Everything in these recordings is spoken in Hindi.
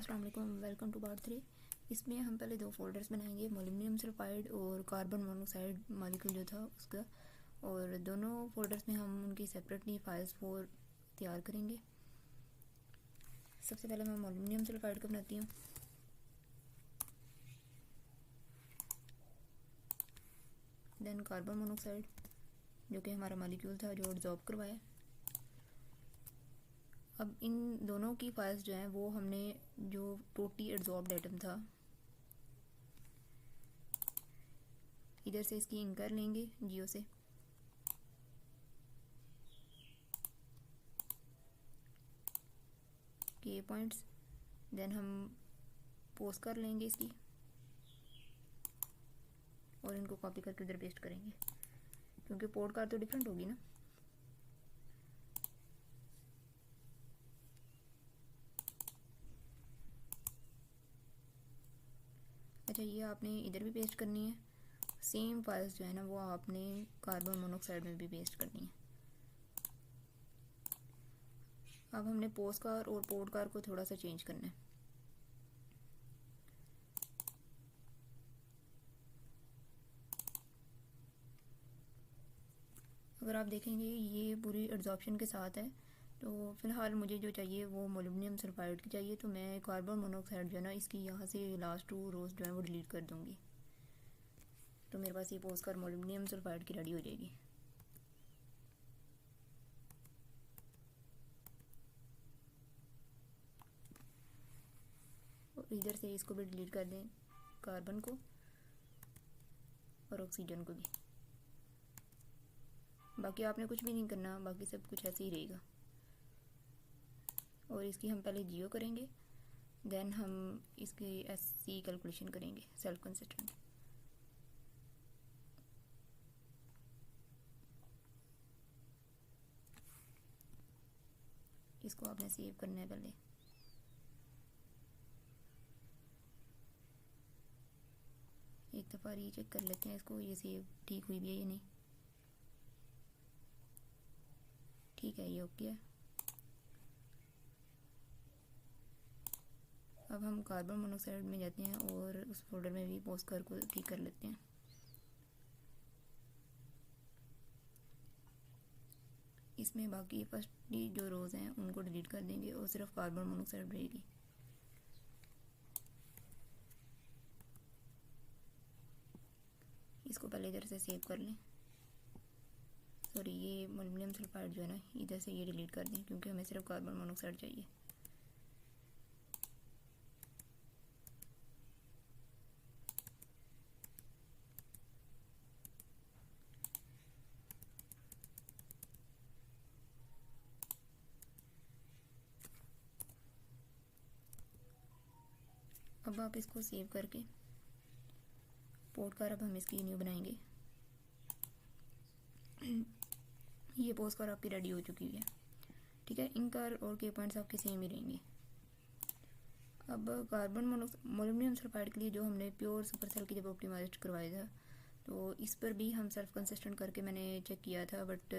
अस्सलाम वालेकुम, वेलकम टू पार्ट 3। इसमें हम पहले दो फोल्डर्स बनाएंगे, मोलिब्डेनम सल्फाइड और कार्बन मोनोक्साइड मॉलिक्यूल जो था उसका, और दोनों फोल्डर्स में हम उनकी सेपरेटली फाइल्स फोर तैयार करेंगे। सबसे पहले मैं मोलिब्डेनम सल्फाइड को बनाती हूँ। देन कार्बन मोनोक्साइड जो कि हमारा मॉलिक्यूल था जो एब्जॉर्ब करवाया। अब इन दोनों की फाइल्स जो हैं वो हमने जो टोटी एब्जॉर्ब्ड एटम था इधर से इसकी इंक कर लेंगे जियो से। के पॉइंट्स देन हम पोस्ट कर लेंगे इसकी और इनको कॉपी करके उधर पेस्ट करेंगे क्योंकि पोर्ट कार तो डिफरेंट होगी ना। अच्छा, ये आपने इधर भी पेस्ट करनी है। सेम फाइल्स जो है ना वो आपने कार्बन मोनोक्साइड में भी पेस्ट करनी है। अब हमने पोस्ट कार और पोर्ट कार को थोड़ा सा चेंज करना है। अगर आप देखेंगे ये पूरी एब्जॉर्प्शन के साथ है, तो फ़िलहाल मुझे जो चाहिए वो मोलिब्डेनम सल्फाइड की चाहिए, तो मैं कार्बन मोनोक्साइड जो है ना इसकी यहाँ से लास्ट 2 रोज जो है वो डिलीट कर दूँगी, तो मेरे पास ये पोस्ट कार मोलिब्डेनम सल्फाइड की रेडी हो जाएगी। और इधर से इसको भी डिलीट कर दें, कार्बन को और ऑक्सीजन को भी। बाकी आपने कुछ भी नहीं करना, बाकी सब कुछ ऐसे ही रहेगा। और इसकी हम पहले जियो करेंगे, देन हम इसकी एससी कैलकुलेशन करेंगे, सेल्फ कंसिस्टेंट। इसको आपने सेव करना है पहले। एक दफ़ा रीचेक कर लेते हैं इसको, ये सेव ठीक हुई भी है या नहीं। ठीक है, ये ओके है। अब हम कार्बन मोनोक्साइड में जाते हैं और उस फोल्डर में भी पोस्ट कार को ठीक कर लेते हैं। इसमें बाकी फर्स्ट जो रोज़ हैं उनको डिलीट कर देंगे और सिर्फ कार्बन मोनोक्साइड रहेगी। इसको पहले इधर से सेव कर लें। सॉरी, ये मोलिब्डेनम सल्फाइड जो है ना इधर से ये डिलीट कर दें क्योंकि हमें सिर्फ कार्बन मोनोक्साइड चाहिए। अब आप इसको सेव करके पोर्ट कार अब हम इसकी न्यू बनाएंगे। ये पोस्ट कार आपकी रेडी हो चुकी है। ठीक है, इन कार और के पॉइंट्स आपके सेम ही रहेंगे। अब कार्बन मोलिब्डेनम सल्फाइड के लिए जो हमने प्योर सुपर सेल की जब ऑप्टिमाइज करवाया था, तो इस पर भी हम सेल्फ कंसिस्टेंट करके मैंने चेक किया था, but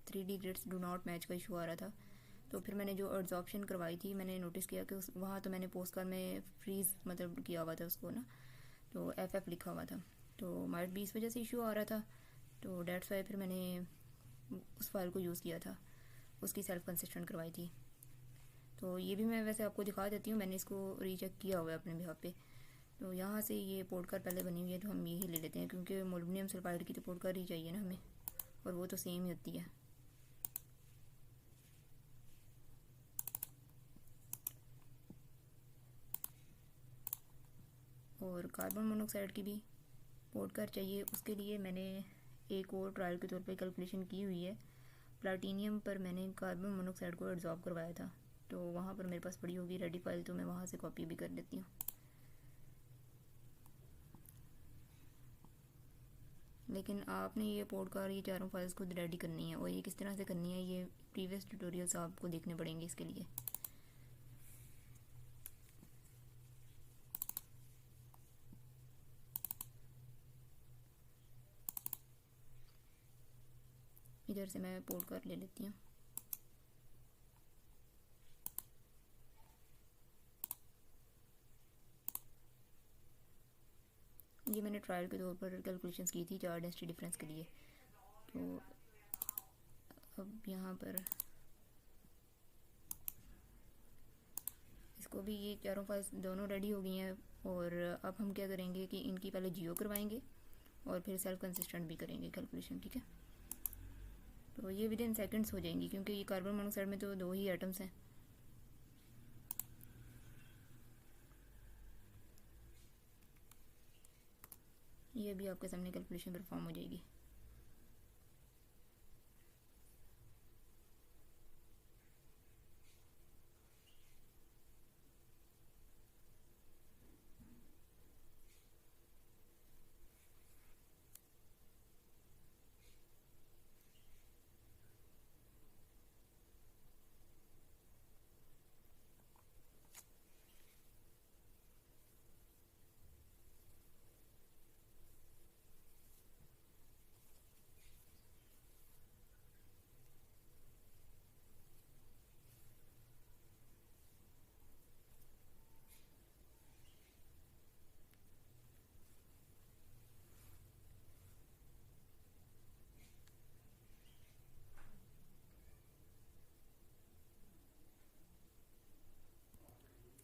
3D grids do not match का इशू आ रहा था। तो फिर मैंने जो एब्जॉर्प्शन करवाई थी मैंने नोटिस किया कि वहाँ तो मैंने पोस्ट कार में फ्रीज मतलब किया हुआ था उसको ना, तो FF लिखा हुआ था, तो माइट भी इस वजह से इशू आ रहा था। तो डेट्स वाई फिर मैंने उस फाइल को यूज़ किया था, उसकी सेल्फ कंसिस्टेंट करवाई थी। तो ये भी मैं वैसे आपको दिखा देती हूँ, मैंने इसको रीचेक किया हुआ है अपने बिहाफ पे। तो यहाँ से ये पोर्ट कार पहले बनी हुई है तो हम यही ले लेते हैं क्योंकि मोलिब्डेनम सल्फाइड की तो पोर्ट कार ही चाहिए ना हमें, और वो तो सेम ही होती है। और कार्बन मोनोक्साइड की भी पोर्ट कार चाहिए, उसके लिए मैंने एक और ट्रायल के तौर पे कैलकुलेशन की हुई है। प्लाटीनियम पर मैंने कार्बन मोनोक्साइड को एब्जॉर्ब करवाया था, तो वहाँ पर मेरे पास पड़ी होगी रेडी फाइल, तो मैं वहाँ से कॉपी भी कर लेती हूँ। लेकिन आपने ये पोर्ट कार ये चारों फाइल्स खुद रेडी करनी है, और ये किस तरह से करनी है ये प्रीवियस ट्यूटोरियल्स आपको देखने पड़ेंगे इसके लिए। इधर से मैं पोर्ट कार ले लेती हूँ। ये मैंने ट्रायल के तौर पर कैलकुलेशंस की थी चार डेंसिटी डिफरेंस के लिए। तो अब यहाँ पर इसको भी ये चारों फाइल्स दोनों रेडी हो गई हैं, और अब हम क्या करेंगे कि इनकी पहले जियो करवाएंगे और फिर सेल्फ कंसिस्टेंट भी करेंगे कैलकुलेशन, ठीक है। तो ये विद इन सेकेंड्स हो जाएंगी, क्योंकि ये कार्बन मोनोऑक्साइड में तो दो ही एटम्स हैं। ये भी आपके सामने कैलकुलेशन परफॉर्म हो जाएगी।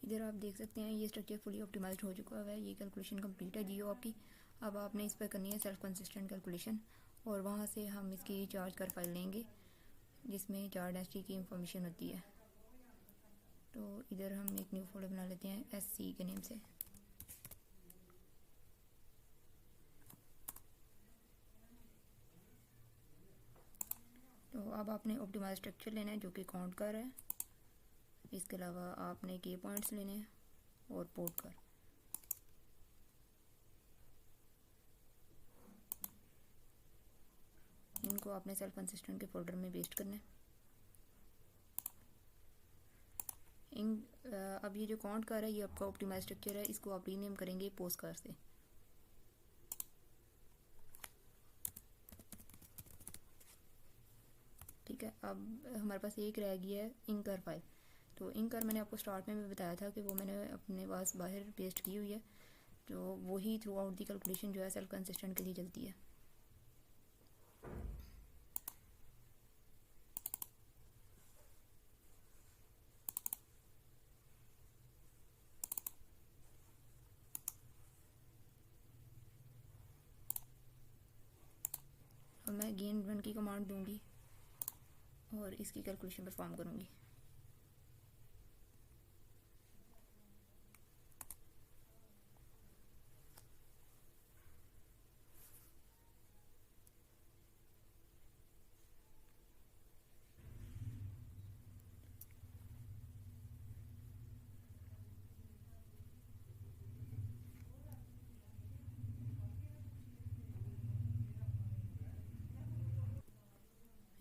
इधर आप देख सकते हैं ये स्ट्रक्चर फुली ऑप्टिमाइज्ड हो चुका है, ये कैलकुलेशन कंप्लीट है जियो आपकी। अब आपने इस पर करनी है सेल्फ कंसिस्टेंट कैलकुलेशन, और वहाँ से हम इसकी चार्ज कर फाइल लेंगे जिसमें चार डेंसिटी की इंफॉर्मेशन होती है। तो इधर हम एक न्यू फोल्डर बना लेते हैं SC के नेम से। तो अब आपने ऑप्टिमाइज स्ट्रक्चर लेना है जो कि काउंट कर है। इसके अलावा आपने के पॉइंट्स लेने हैं और पोर्ट कर। इनको आपने सेल्फ कंसिस्टेंट के फोल्डर में पेस्ट करना है। अब ये जो काउंट कर है ये आपका ऑप्टिमाइज स्ट्रक्चर है, इसको आप रीनेम करेंगे पोस्ट कार से। ठीक है, अब हमारे पास एक रह गई है इंकर फाइल। तो इंकर मैंने आपको स्टार्ट में भी बताया था कि वो मैंने अपने पास बाहर पेस्ट की हुई है, तो वही थ्रू आउट दी कैलकुलेशन जो है सेल्फ कंसिस्टेंट के लिए चलती है। अब मैं अगेन रन की कमांड दूंगी और इसकी कैलकुलेशन परफॉर्म करूंगी।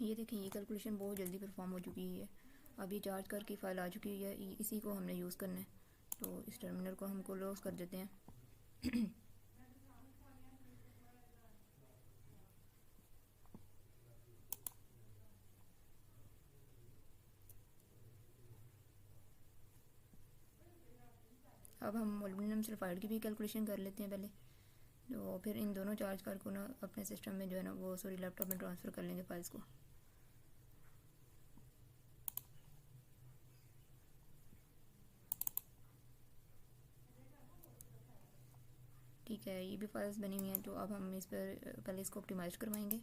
ये देखें ये कैलकुलेशन बहुत जल्दी परफॉर्म हो चुकी है। अब ये चार्ज करके फाइल आ चुकी है, इसी को हमने यूज़ करना है। तो इस टर्मिनल को हम क्लोज कर देते हैं। अब हम मोलिब्डेनम सल्फाइड की भी कैलकुलेशन कर लेते हैं पहले, तो फिर इन दोनों चार्ज कार को ना अपने सिस्टम में जो है ना वो लैपटॉप में ट्रांसफ़र कर लेंगे फाइल्स को। ठीक है, ये भी फाइल्स बनी हुई हैं, तो अब हम इस पर पहले इसको ऑप्टिमाइज करवाएंगे।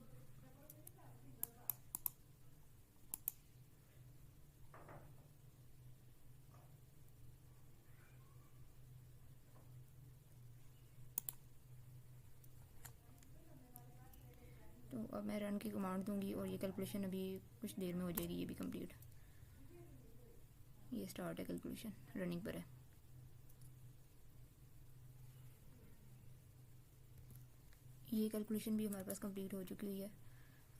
तो अब मैं रन की कमांड दूंगी और ये कैलकुलेशन अभी कुछ देर में हो जाएगी, ये भी कंप्लीट। ये स्टार्ट है, कैलकुलेशन रनिंग पर है। ये कैलकुलेशन भी हमारे पास कंप्लीट हो चुकी हुई है।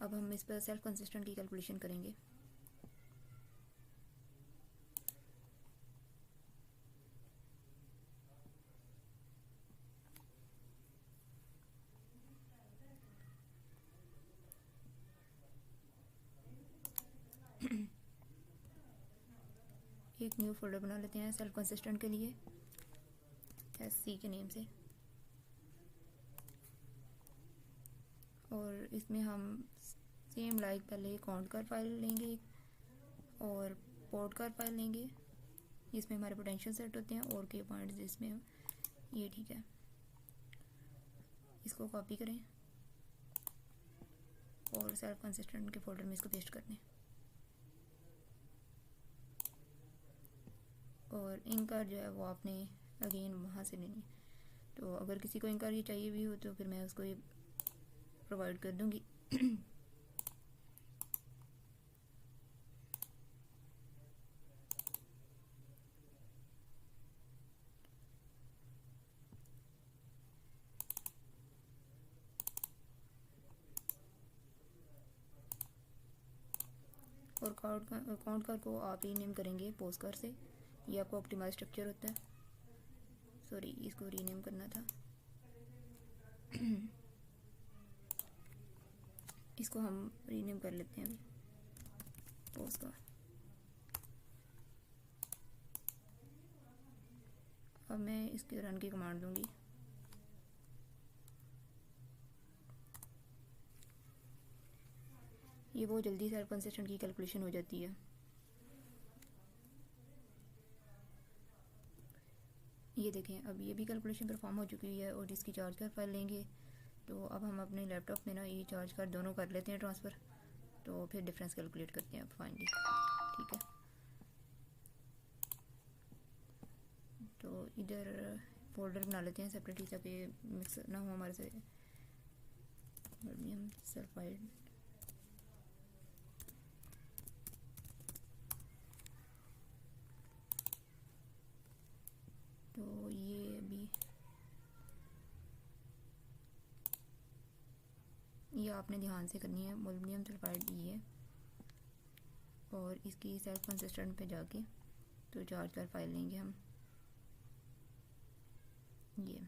अब हम इस पर सेल्फ कंसिस्टेंट की कैलकुलेशन करेंगे। एक न्यू फोल्डर बना लेते हैं सेल्फ कंसिस्टेंट के लिए SC के नेम से। और इसमें हम सेम लाइक पहले काउंट फाइल लेंगे और पोर्ट फाइल लेंगे, इसमें हमारे पोटेंशियल सेट होते हैं और के पॉइंट्स इसमें ये ठीक है। इसको कॉपी करें और सेल्फ कंसिस्टेंट के फोल्डर में इसको पेस्ट कर दें। और इंकर जो है वो आपने अगेन वहाँ से लेनी है। तो अगर किसी को इंकर ये चाहिए भी हो तो फिर मैं उसको ये प्रोवाइड कर दूँगी। और काउंट कर को आप रीनेम करेंगे पोस्टकर से, ये आपको ऑप्टिमाइज स्ट्रक्चर होता है। सॉरी, इसको रीनेम करना था। इसको हम रीनेम कर लेते हैं अभी पोस्टकर। अब मैं इसके रन की कमांड दूंगी। ये बहुत जल्दी सेल्फ कंसिस्टेंट की कैलकुलेशन हो जाती है। ये देखें, अब ये भी कैलकुलेशन परफॉर्म हो चुकी है और इसकी चार्ज कर फाइल लेंगे। तो अब हम अपने लैपटॉप में ना ये चार्ज कर दोनों कर लेते हैं ट्रांसफ़र, तो फिर डिफरेंस कैलकुलेट करते हैं अब फाइनली। ठीक है, तो इधर फोल्डर बना लेते हैं सेपरेटली ताकि मिक्स ना हो हमारे से। सल्फाइड तो ये अभी ये आपने ध्यान से करनी है। मोलिब्डेनम सल्फाइड ये है और इसकी सेल्फ कंसिस्टेंट पे जाके तो चार्ज कर फाइल लेंगे हम। ये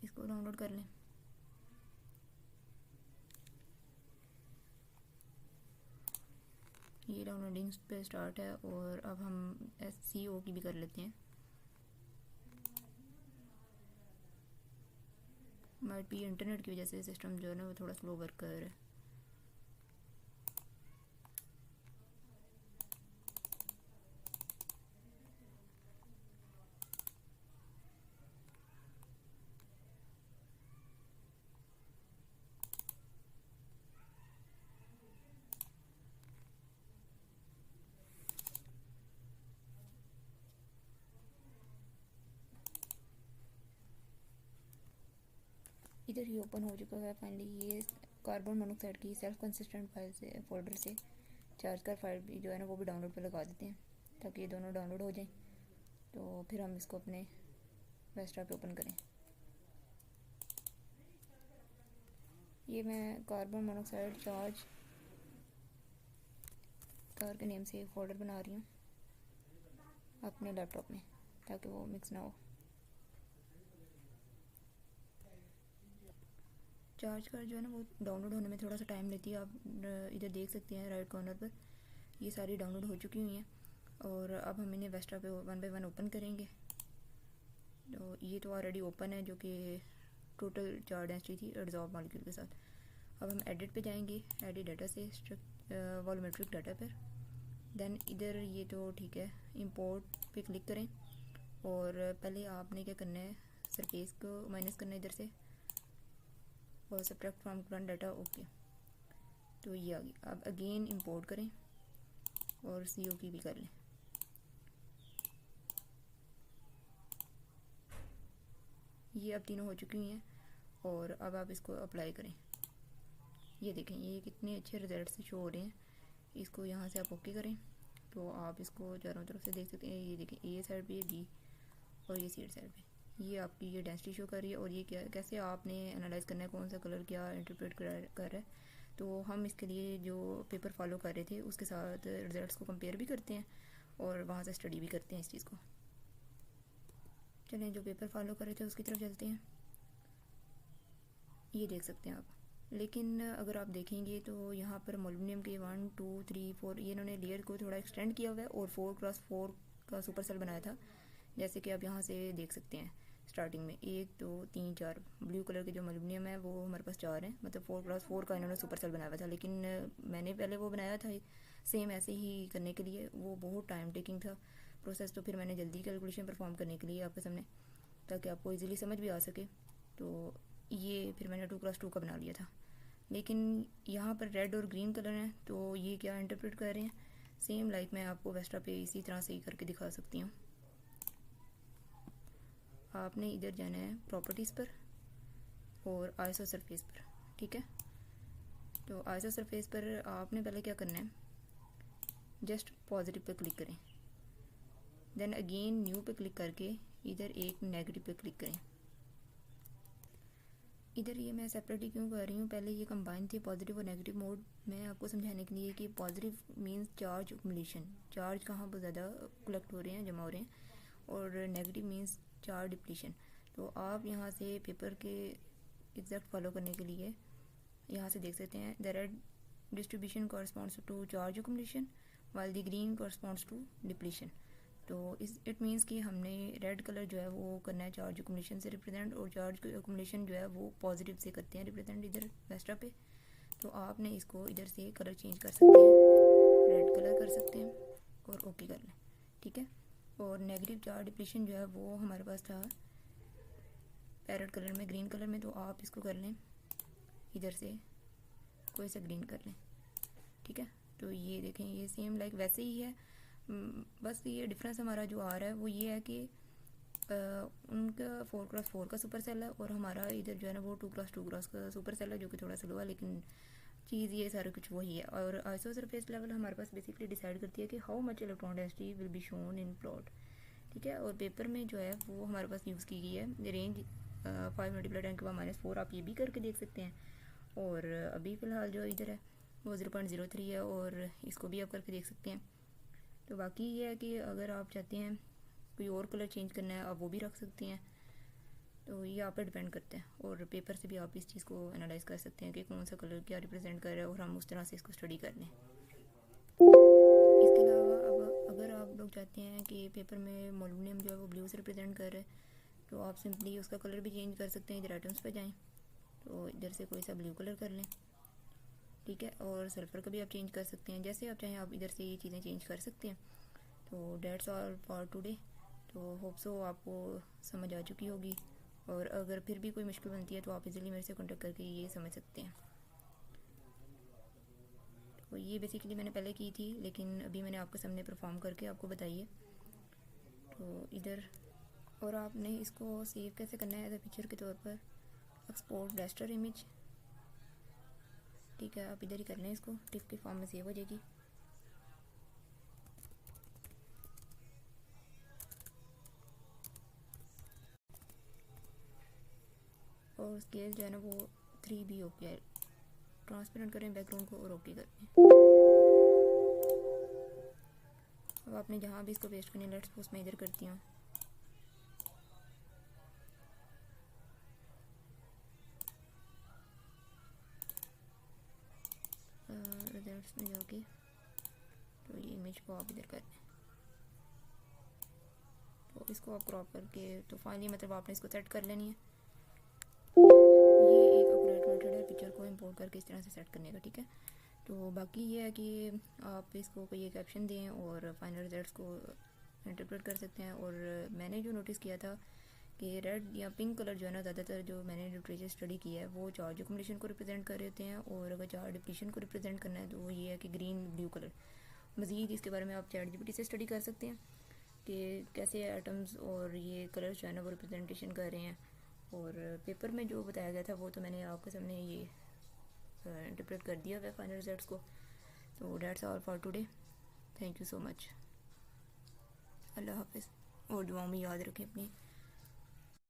इसको डाउनलोड कर लें। ये डाउनलोडिंग पे स्टार्ट है और अब हम SCO की भी कर लेते हैं। माइट भी इंटरनेट की वजह से सिस्टम जो है ना वो थोड़ा स्लो वर्क कर रहा है। इधर ही ओपन हो चुका है फाइनली। ये कार्बन मोनोऑक्साइड की सेल्फ कंसिस्टेंट फाइल से फोल्डर से चार्ज कर फाइल भी जो है ना वो भी डाउनलोड पे लगा देते हैं ताकि ये दोनों डाउनलोड हो जाएं। तो फिर हम इसको अपने डेस्कटॉप पे ओपन करें। ये मैं कार्बन मोनोऑक्साइड चार्ज कार के नेम से एक फोल्डर बना रही हूँ अपने लैपटॉप में ताकि वो मिक्स ना हो। चार्ज कर जो है ना वो डाउनलोड होने में थोड़ा सा टाइम लेती है। आप इधर देख सकते हैं राइट कॉर्नर पर ये सारी डाउनलोड हो चुकी हुई हैं और अब हम इन्हें डेस्कटॉप पे 1 बाय 1 ओपन करेंगे। तो ये तो ऑलरेडी ओपन है जो कि टोटल चार्ज डेंसिटी थी एडजॉर्ब मॉलिक्यूल के साथ। अब हम एडिट पे जाएंगे, एडिट डाटा से वॉल्यूमेट्रिक डाटा पर। देन इधर ये तो ठीक है, इंपोर्ट पे क्लिक करें और पहले आपने क्या करना है, सरफेस को माइनस करना है इधर से और subtract from current data. Okay, तो ये आ गई। अब अगेन इंपोर्ट करें और CO की भी कर लें। ये अब तीनों हो चुकी हुई हैं और अब आप इसको अप्लाई करें। ये देखें ये कितने अच्छे रिजल्ट से शो हो रहे हैं। इसको यहाँ से आप ओके करें तो आप इसको चारों तरफ से देख सकते हैं। ये देखें ए साइड पे B और ये C साइड पे ये आपकी ये डेंसिटी शो कर रही है। और ये क्या कैसे आपने एनालाइज करना है, कौन सा कलर क्या इंटरप्रेट कर रहा है। तो हम इसके लिए जो पेपर फॉलो कर रहे थे उसके साथ रिजल्ट्स को कंपेयर भी करते हैं और वहाँ से स्टडी भी करते हैं इस चीज़ को। चलें जो पेपर फॉलो कर रहे थे उसकी तरफ चलते हैं। ये देख सकते हैं आप, लेकिन अगर आप देखेंगे तो यहाँ पर मोलिब्डेनम के 1 2 3 4 ये इन्होंने लेयर को थोड़ा एक्सटेंड किया हुआ है और 4x4 का सुपर सेल बनाया था जैसे कि आप यहाँ से देख सकते हैं। स्टार्टिंग में 1 2 3 4 ब्लू कलर के जो मोलिब्डेनम है वो हमारे पास 4 हैं, मतलब 4x4 का इन्होंने सुपर सेल बनाया हुआ था। लेकिन मैंने पहले वो बनाया था सेम ऐसे ही करने के लिए, वो बहुत टाइम टेकिंग था प्रोसेस, तो फिर मैंने जल्दी कैलकुलेशन परफॉर्म करने के लिए आपके सामने, ताकि आपको इजीली समझ भी आ सके, तो ये फिर मैंने 2x2 का बना लिया था। लेकिन यहाँ पर रेड और ग्रीन कलर हैं, तो ये क्या इंटरप्रेट कर रहे हैं, सेम लाइक मैं आपको वेस्टा पे इसी तरह से ही करके दिखा सकती हूँ। आपने इधर जाना है प्रॉपर्टीज़ पर और आइसो सरफेस पर, ठीक है। तो आइसो सरफेस पर आपने पहले क्या करना है, जस्ट पॉजिटिव पे क्लिक करें, देन अगेन न्यू पे क्लिक करके इधर एक नेगेटिव पे क्लिक करें। इधर ये मैं सेपरेटली क्यों कर रही हूँ, पहले ये कंबाइन थे पॉजिटिव और नेगेटिव मोड में आपको समझाने के लिए कि positive means charge accumulation, charge कहाँ पर ज़्यादा कलेक्ट हो रहे हैं, जमा हो रहे हैं, और नेगेटिव मींस चार्ज डिप्लीशन। तो आप यहाँ से पेपर के एग्जैक्ट फॉलो करने के लिए यहाँ से देख सकते हैं, the red distribution corresponds to charge accumulation while the green corresponds to depletion. तो इट मीन्स कि हमने रेड कलर जो है वो करना है चार्ज एक्युमुलेशन से रिप्रेजेंट, और चार्ज एक्युमुलेशन जो है वो पॉजिटिव से करते हैं रिप्रेजेंट इधर वेस्टा पे। तो आपने इसको इधर से कलर चेंज कर सकते हैं, रेड कलर कर सकते हैं और ओके कर लें, ठीक है। और नेगेटिव चार्ज डिप्लीशन जो है वो हमारे पास था पैरेट कलर में, ग्रीन कलर में, तो आप इसको कर लें इधर से कोई सा ग्रीन कर लें, ठीक है। तो ये देखें ये सेम लाइक वैसे ही है, बस ये डिफरेंस हमारा जो आ रहा है वो ये है कि उनका 4x4 का सुपर सेल है और हमारा इधर जो है ना वो 2x2 का सुपर सेल है, जो कि थोड़ा स्लो है, लेकिन चीज़ ये सारा कुछ वही है। और आइसो सरफेस लेवल हमारे पास बेसिकली डिसाइड करती है कि how much electron density will be shown in plot, ठीक है। और पेपर में जो है वो हमारे पास यूज़ की गई है रेंज 5 × 10⁻⁴, आप ये भी करके देख सकते हैं। और अभी फ़िलहाल जो इधर है वो 0.03 है, और इसको भी आप करके देख सकते हैं। तो बाकी ये है कि अगर आप चाहते हैं कोई और कलर चेंज करना है आप वो भी रख सकते हैं, तो ये आप पे डिपेंड करता है। और पेपर से भी आप इस चीज़ को एनालाइज कर सकते हैं कि कौन सा कलर क्या रिप्रेजेंट कर रहा है, और हम उस तरह से इसको स्टडी कर लें। इसके अलावा अब अगर आप लोग चाहते हैं कि पेपर में मोलिब्डेनम जो है वो ब्लू से रिप्रेजेंट कर रहा है, तो आप सिंपली उसका कलर भी चेंज कर सकते हैं। इधर आइटम्स पे जाएं तो इधर से कोई सा ब्लू कलर कर लें, ठीक है। और सल्फ़र का भी आप चेंज कर सकते हैं, जैसे आप चाहें आप इधर से ये चीज़ें चेंज कर सकते हैं। तो डेट्स ऑल फॉर टुडे। तो होप सो आपको समझ आ चुकी होगी, और अगर फिर भी कोई मुश्किल बनती है तो आप इजीली मेरे से कांटेक्ट करके ये समझ सकते हैं। तो ये बेसिकली मैंने पहले की थी, लेकिन अभी मैंने आपके सामने परफॉर्म करके आपको बताई है। तो इधर और आपने इसको सेव कैसे करना है एज ए पिक्चर के तौर पर, एक्सपोर्ट रैस्टर इमेज, ठीक है। आप इधर ही कर लें, इसको टिफ के फॉर्म में सेव हो जाएगी। और स्केल जो है ना वो 3 भी हो गया है, ट्रांसपेरेंट करें बैकग्राउंड को और ओके करें। अब आपने जहाँ भी इसको पेस्ट करनी है, लेट्स सपोज मैं इधर करती हूँ, रिजल्ट्स में जाके तो ये इमेज को आप इधर कर लें, तो इसको आप क्रॉप करके तो फाइनली मतलब आपने इसको सेट कर लेनी है। ये एक एक्यूरेट मेथड है पिक्चर को इंपोर्ट करके इस तरह से सेट करने का, ठीक है। तो बाकी ये है कि आप इसको कोई एक कैप्शन दें और फाइनल रिजल्ट्स को इंटरप्रेट कर सकते हैं। और मैंने जो नोटिस किया था कि रेड या पिंक कलर जो है ना, ज़्यादातर जो मैंने लिटरेचर स्टडी की है वो चार्ज एक्युमुलेशन को रिप्रेजेंट कर रहे होते हैं, और अगर चार्ज डिप्लीशन को रिप्रेजेंट करना है तो वो ये है कि ग्रीन ब्लू कलर। मज़ीद इसके बारे में आप ChatGPT से स्टडी कर सकते हैं कि कैसे एटम्स और ये कलर्स जो है ना वो रिप्रेजेंटेशन कर रहे हैं। और पेपर में जो बताया गया था वो तो मैंने आपके सामने ये इंटरप्रेट कर दिया है फाइनल रिजल्ट्स को। तो that's all for today, thank you so much, अल्लाह हाफिज़। और दुआओं में याद रखें अपनी।